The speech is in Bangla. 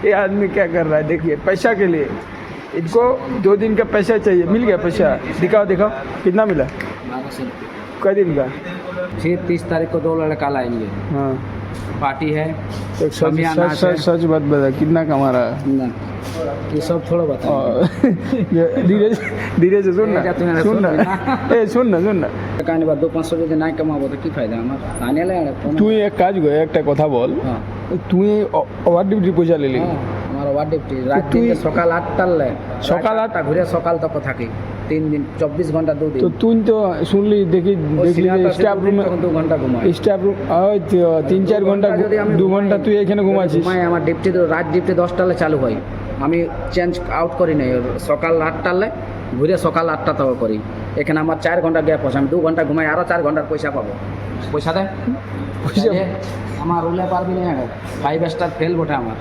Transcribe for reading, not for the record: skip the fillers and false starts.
ये आदमी क्या कर रहा है देखिए, पैसा के लिए। इनको 2 दिन का पैसा चाहिए, मिल गया पैसा? दिखाओ दिखाओ कितना मिला? 1200 कै दिन का? फिर 30 तारीख को 2 लड़का लाएंगे, हाँ, पार्टी है। एक सच बात बता, कितना कमा रहा है? ना ये सब थोड़ा बता। धीरे धीरे से सुन जा तुम्हें ना, सुन ना, सुन ना, सुन ना। কারণে বা 200-500 যদি নাই কামাবো তো কি ফায়দা আমার? আনে লাগে তুই এক কাজ কর, একটা কথা বল, হ্যাঁ তুই ওভার ডিউটি পয়সা লিলি? আমার ওয়ার্ড ডিউটি রাত তুই- থেকে সকাল 8টার লে সকাল 8টা ঘুরে সকাল তক থাকি 3 দিন 24 ঘন্টা 2 দিন। তো তুই তো শুনলি, দেখলি স্টাফ রুমে, 2 ঘন্টা ঘুমাই। স্টাফ রুম 3-4 ঘন্টা, যদি আমি 2 ঘন্টা তুই এখানে ঘুমাচ্ছিস। ঘুমাই, আমার ডিউটি রাত ডিউটি 10টালে চালু হয়, আমি চেঞ্জ আউট করি নাই। সকাল 8টালে ঘুরে সকাল 8টা তক করি। এখানে আমার 4 ঘন্টা গ্যাপ আছে, আমি 2 ঘন্টা ঘুমাই, আরও 4 ঘন্টার পয়সা পাবো। পয়সা দেয় পয়সা- আমার রুলে পারবি না, 5 স্টার ফেল বটে আমার।